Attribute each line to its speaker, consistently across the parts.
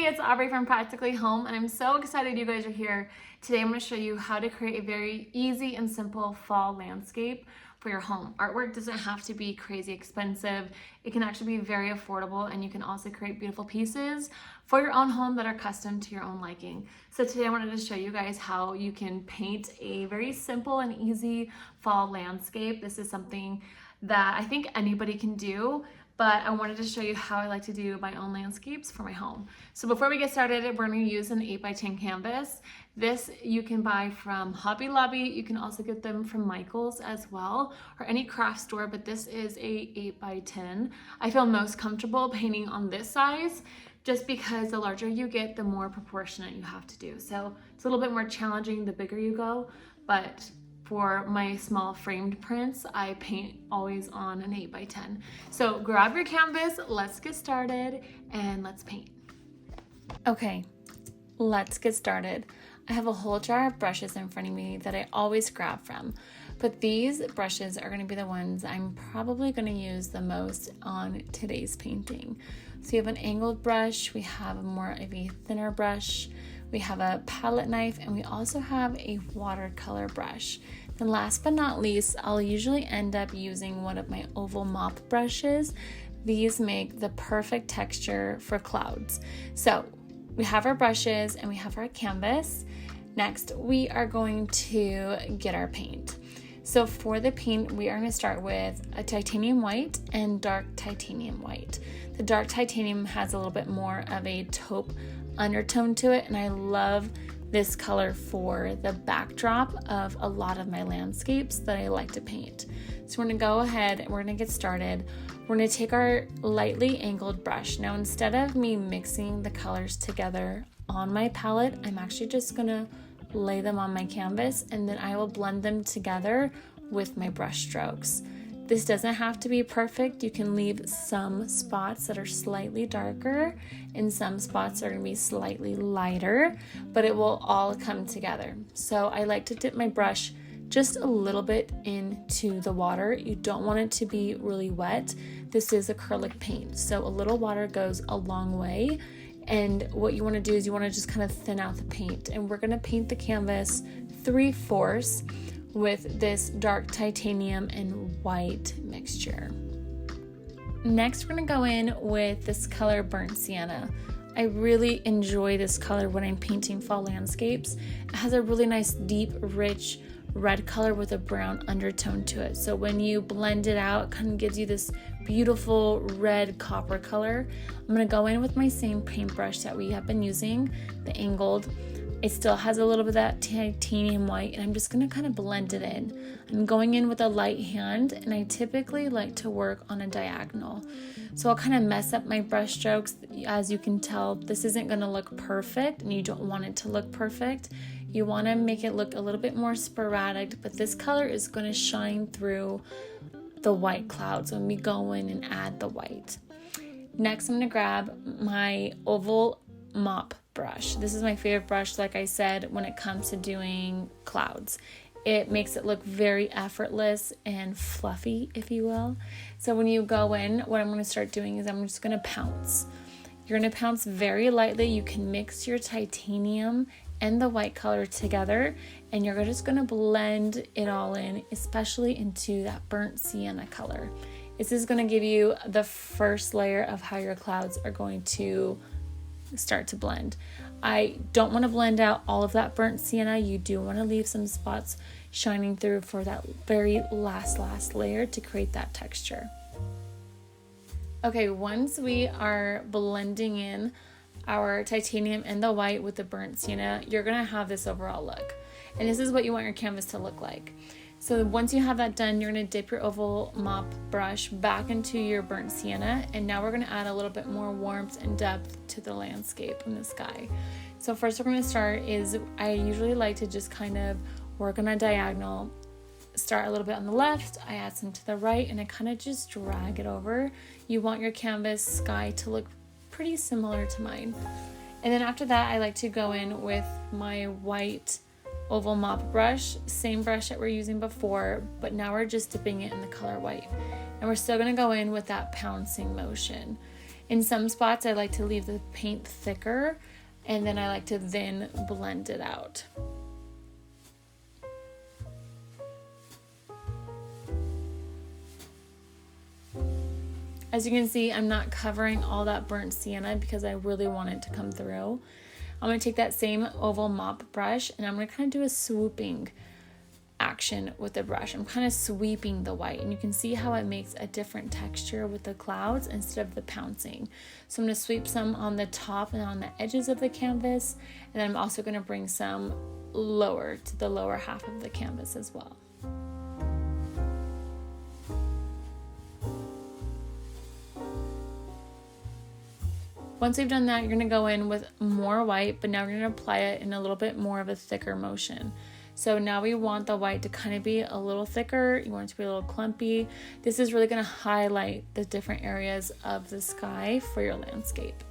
Speaker 1: Hey, it's Aubrey from Practically Home, and I'm so excited you guys are here. Today I'm going to show you how to create a very easy and simple fall landscape for your home. Artwork doesn't have to be crazy expensive. It can actually be very affordable, and you can also create beautiful pieces for your own home that are custom to your own liking. So today I wanted to show you guys how you can paint a very simple and easy fall landscape. This is something that I think anybody can do, but I wanted to show you how I like to do my own landscapes for my home. So before we get started, we're going to use an 8x10 canvas. This you can buy from Hobby Lobby. You can also get them from Michael's as well, or any craft store, but this is a 8x10. I feel most comfortable painting on this size just because the larger you get, the more proportionate you have to do. So it's a little bit more challenging the bigger you go, but for my small framed prints, I paint always on an 8x10. So grab your canvas, let's get started, and let's paint. Okay, let's get started. I have a whole jar of brushes in front of me that I always grab from, but these brushes are gonna be the ones I'm probably gonna use the most on today's painting. So you have an angled brush, we have more of a thinner brush, we have a palette knife, and we also have a watercolor brush. And last but not least, I'll usually end up using one of my oval mop brushes. These make the perfect texture for clouds. So we have our brushes and we have our canvas. Next, we are going to get our paint. So for the paint, we are going to start with a titanium white and dark titanium white. The dark titanium has a little bit more of a taupe undertone to it, and I love this color for the backdrop of a lot of my landscapes that I like to paint. So we're gonna go ahead and we're gonna get started. We're gonna take our lightly angled brush. Now, instead of me mixing the colors together on my palette, I'm actually just gonna lay them on my canvas, and then I will blend them together with my brush strokes. This doesn't have to be perfect. You can leave some spots that are slightly darker and some spots that are gonna be slightly lighter, but it will all come together. So I like to dip my brush just a little bit into the water. You don't want it to be really wet. This is acrylic paint, so a little water goes a long way. And what you wanna do is you wanna just kind of thin out the paint. And we're gonna paint the canvas 3/4 with this dark titanium and white mixture. Next, we're gonna go in with this color Burnt Sienna. I really enjoy this color when I'm painting fall landscapes. It has a really nice, deep, rich red color with a brown undertone to it. So when you blend it out, it kind of gives you this beautiful red copper color. I'm gonna go in with my same paintbrush that we have been using, the angled. It still has a little bit of that titanium white, and I'm just gonna kind of blend it in. I'm going in with a light hand, and I typically like to work on a diagonal. So I'll kind of mess up my brush strokes. As you can tell, this isn't gonna look perfect, and you don't want it to look perfect. You wanna make it look a little bit more sporadic, but this color is gonna shine through the white clouds when we go in and add the white. Next, I'm gonna grab my oval mop brush. This is my favorite brush, like I said, when it comes to doing clouds. It makes it look very effortless and fluffy, if you will. So when you go in, what I'm going to start doing is I'm just going to pounce. You're going to pounce very lightly. You can mix your titanium and the white color together, and you're just going to blend it all in, especially into that burnt sienna color. This is going to give you the first layer of how your clouds are going to start to blend. I don't want to blend out all of that burnt sienna. You do want to leave some spots shining through for that very last layer to create that texture. Okay, once we are blending in our titanium and the white with the burnt sienna, you're gonna have this overall look. And this is what you want your canvas to look like. So once you have that done, you're gonna dip your oval mop brush back into your burnt sienna, and now we're gonna add a little bit more warmth and depth to the landscape in the sky. So first we're gonna start is, I usually like to just kind of work on a diagonal, start a little bit on the left, I add some to the right, and I kind of just drag it over. You want your canvas sky to look pretty similar to mine. And then after that, I like to go in with my white oval mop brush, same brush that we're using before, but now we're just dipping it in the color white. And we're still gonna go in with that pouncing motion. In some spots, I like to leave the paint thicker, and then I like to then blend it out. As you can see, I'm not covering all that burnt sienna because I really want it to come through. I'm going to take that same oval mop brush and I'm going to kind of do a swooping action with the brush. I'm kind of sweeping the white, and you can see how it makes a different texture with the clouds instead of the pouncing. So I'm going to sweep some on the top and on the edges of the canvas, and I'm also going to bring some lower to the lower half of the canvas as well. Once we've done that, you're going to go in with more white, but now we're going to apply it in a little bit more of a thicker motion. So now we want the white to kind of be a little thicker. You want it to be a little clumpy. This is really going to highlight the different areas of the sky for your landscape.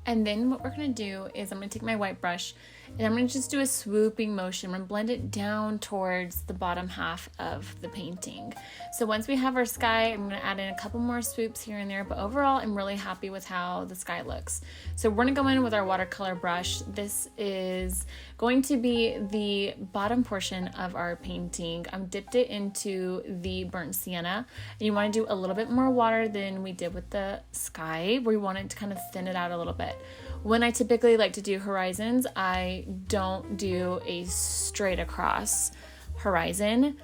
Speaker 1: And then what we're going to do is I'm going to take my white brush and I'm going to just do a swooping motion. I'm going to blend it down towards the bottom half of the painting. So once we have our sky, I'm going to add in a couple more swoops here and there, but overall I'm really happy with how the sky looks. So we're going to go in with our watercolor brush. This is going to be the bottom portion of our painting. I've dipped it into the burnt sienna, and you want to do a little bit more water than we did with the sky. We want it to kind of thin it out a little bit. When I typically like to do horizons, I don't do a straight across horizon.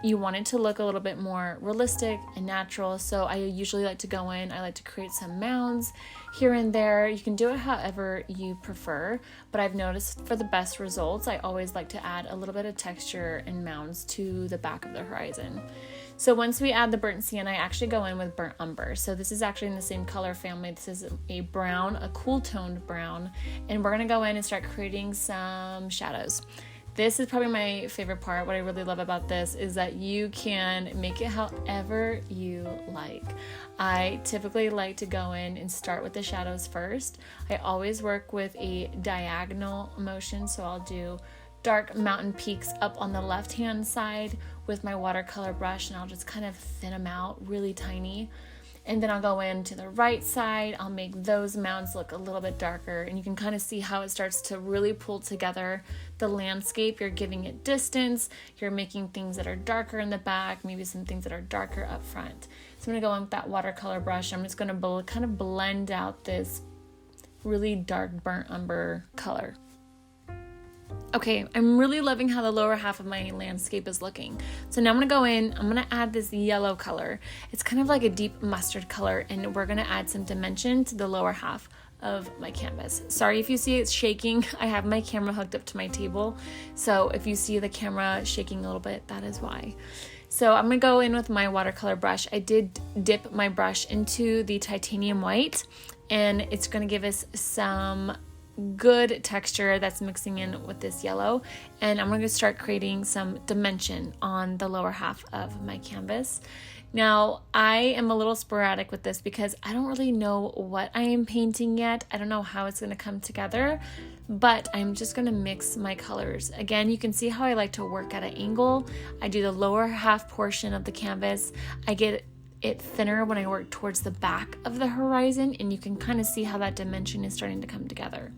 Speaker 1: You want it to look a little bit more realistic and natural, so I usually like to go in, I like to create some mounds here and there. You can do it however you prefer, but I've noticed for the best results, I always like to add a little bit of texture and mounds to the back of the horizon. So once we add the burnt sienna, I actually go in with burnt umber. So this is actually in the same color family. This is a brown, a cool toned brown, and we're gonna go in and start creating some shadows. This is probably my favorite part. What I really love about this is that you can make it however you like. I typically like to go in and start with the shadows first. I always work with a diagonal motion, so I'll do dark mountain peaks up on the left hand side with my watercolor brush, and I'll just kind of thin them out really tiny. And then I'll go in to the right side. I'll make those mounds look a little bit darker, and you can kind of see how it starts to really pull together the landscape. You're giving it distance. You're making things that are darker in the back, maybe some things that are darker up front. So I'm gonna go in with that watercolor brush. I'm just gonna kind of blend out this really dark burnt umber color. Okay, I'm really loving how the lower half of my landscape is looking. So now I'm gonna go in, I'm gonna add this yellow color. It's kind of like a deep mustard color, and we're gonna add some dimension to the lower half of my canvas. Sorry if you see it shaking. I have my camera hooked up to my table, so if you see the camera shaking a little bit, that is why. So I'm gonna go in with my watercolor brush. I did dip my brush into the titanium white, and it's gonna give us some good texture that's mixing in with this yellow, and I'm going to start creating some dimension on the lower half of my canvas. Now I am a little sporadic with this because I don't really know what I am painting yet. I don't know how it's going to come together, but I'm just going to mix my colors. Again, you can see how I like to work at an angle. I do the lower half portion of the canvas. I get it thinner when I work towards the back of the horizon, and you can kind of see how that dimension is starting to come together.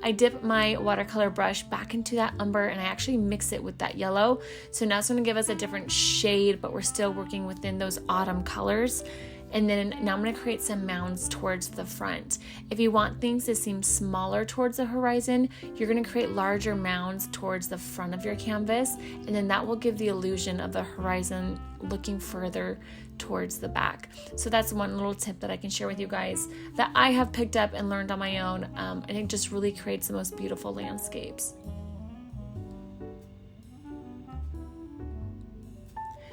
Speaker 1: I dip my watercolor brush back into that umber, and I actually mix it with that yellow. So now it's going to give us a different shade, but we're still working within those autumn colors. And then now I'm going to create some mounds towards the front. If you want things to seem smaller towards the horizon, you're going to create larger mounds towards the front of your canvas, and then that will give the illusion of the horizon looking further towards the back. So that's one little tip that I can share with you guys that I have picked up and learned on my own, and it just really creates the most beautiful landscapes.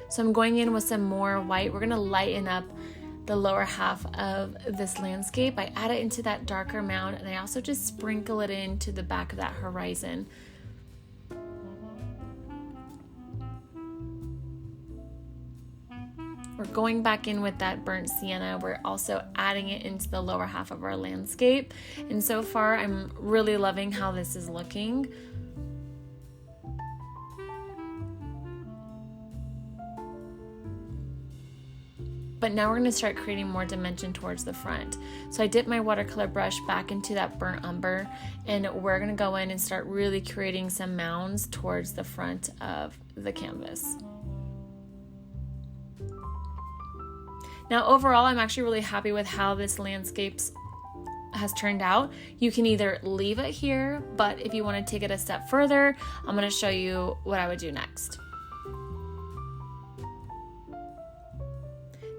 Speaker 1: So I'm going in with some more white. We're going to lighten up the lower half of this landscape. I add it into that darker mound, and I also just sprinkle it into the back of that horizon. We're going back in with that burnt sienna. We're also adding it into the lower half of our landscape. And so far, I'm really loving how this is looking. But now we're going to start creating more dimension towards the front. So I dipped my watercolor brush back into that burnt umber, and we're going to go in and start really creating some mounds towards the front of the canvas. Now overall, I'm actually really happy with how this landscape has turned out. You can either leave it here, but if you want to take it a step further, I'm going to show you what I would do next.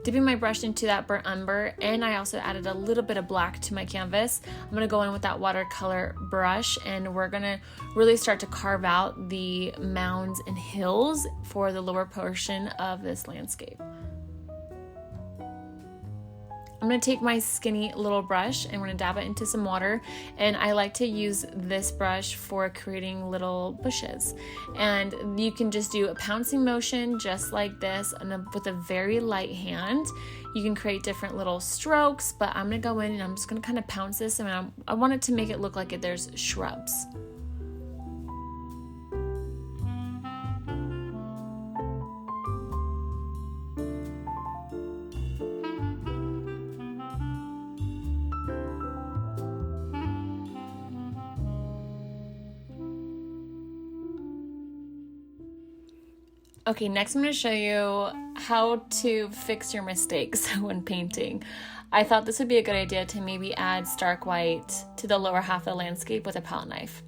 Speaker 1: Dipping my brush into that burnt umber, and I also added a little bit of black to my canvas. I'm going to go in with that watercolor brush, and we're going to really start to carve out the mounds and hills for the lower portion of this landscape. I'm going to take my skinny little brush and we're going to dab it into some water, and I like to use this brush for creating little bushes, and you can just do a pouncing motion just like this, and with a very light hand you can create different little strokes, but I'm going to go in and I'm just going to kind of pounce this, and I want it to make it look like there's shrubs. Okay, next I'm going to show you how to fix your mistakes when painting. I thought this would be a good idea to maybe add stark white to the lower half of the landscape with a palette knife.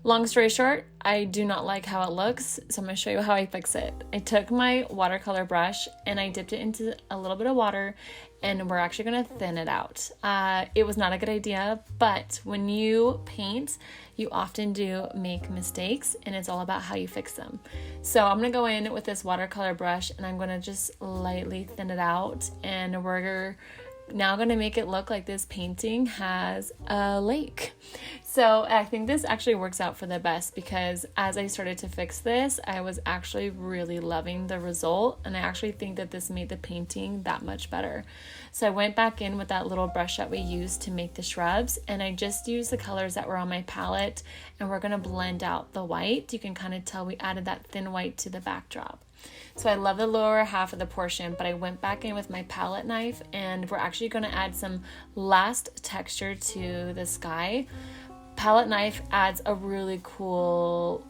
Speaker 1: Long story short, I do not like how it looks, so I'm going to show you how I fix it. I took my watercolor brush and I dipped it into a little bit of water, and we're actually going to thin it out. It was not a good idea, but when you paint, you often do make mistakes, and it's all about how you fix them. So I'm going to go in with this watercolor brush and I'm going to just lightly thin it out, and we're now going to make it look like this painting has a lake. So I think this actually works out for the best, because as I started to fix this, I was actually really loving the result, and I actually think that this made the painting that much better. So I went back in with that little brush that we used to make the shrubs, and I just used the colors that were on my palette, and we're going to blend out the white. You can kind of tell we added that thin white to the backdrop. So I love the lower half of the portion, but I went back in with my palette knife, and we're actually going to add some last texture to the sky. Palette knife adds a really cool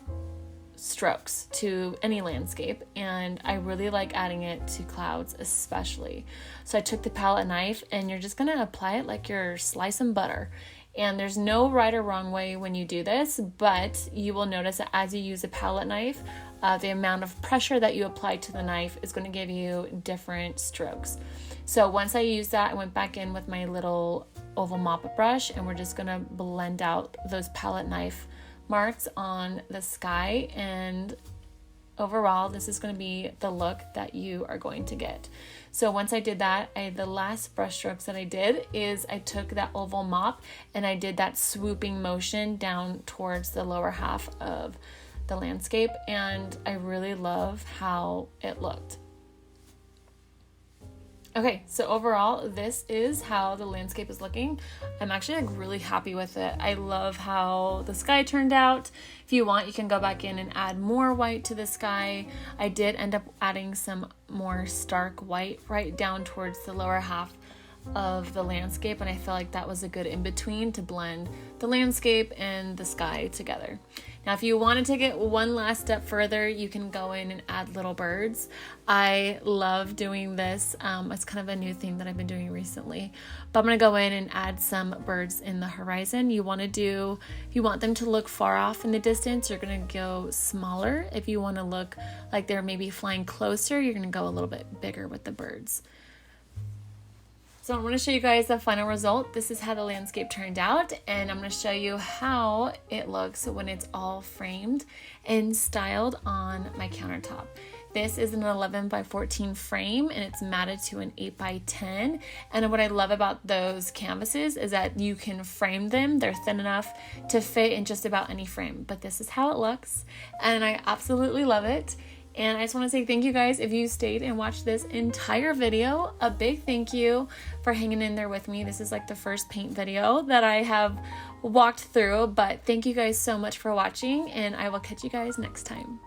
Speaker 1: strokes to any landscape, and I really like adding it to clouds especially. So I took the palette knife, and you're just going to apply it like you're slicing butter. And there's no right or wrong way when you do this, but you will notice that as you use a palette knife, the amount of pressure that you apply to the knife is going to give you different strokes. So once I used that, I went back in with my little oval mop brush, and we're just going to blend out those palette knife marks on the sky, and overall this is going to be the look that you are going to get. So once I did that, the last brush strokes that I did is I took that oval mop and I did that swooping motion down towards the lower half of the landscape, and I really love how it looked. Okay, so overall, this is how the landscape is looking. I'm actually really happy with it. I love how the sky turned out. If you want, you can go back in and add more white to the sky. I did end up adding some more stark white right down towards the lower half of the landscape, and I feel like that was a good in-between to blend the landscape and the sky together. Now, if you want to take it one last step further, you can go in and add little birds. I love doing this. It's kind of a new thing that I've been doing recently. But I'm going to go in and add some birds in the horizon. If you want them to look far off in the distance, you're going to go smaller. If you want to look like they're maybe flying closer, you're going to go a little bit bigger with the birds. So I want to show you guys the final result. This is how the landscape turned out, and I'm going to show you how it looks when it's all framed and styled on my countertop. This is an 11 by 14 frame, and it's matted to an 8 by 10. And what I love about those canvases is that you can frame them. They're thin enough to fit in just about any frame, but this is how it looks, and I absolutely love it. And I just want to say thank you guys if you stayed and watched this entire video. A big thank you for hanging in there with me. This is like the first paint video that I have walked through, but thank you guys so much for watching, and I will catch you guys next time.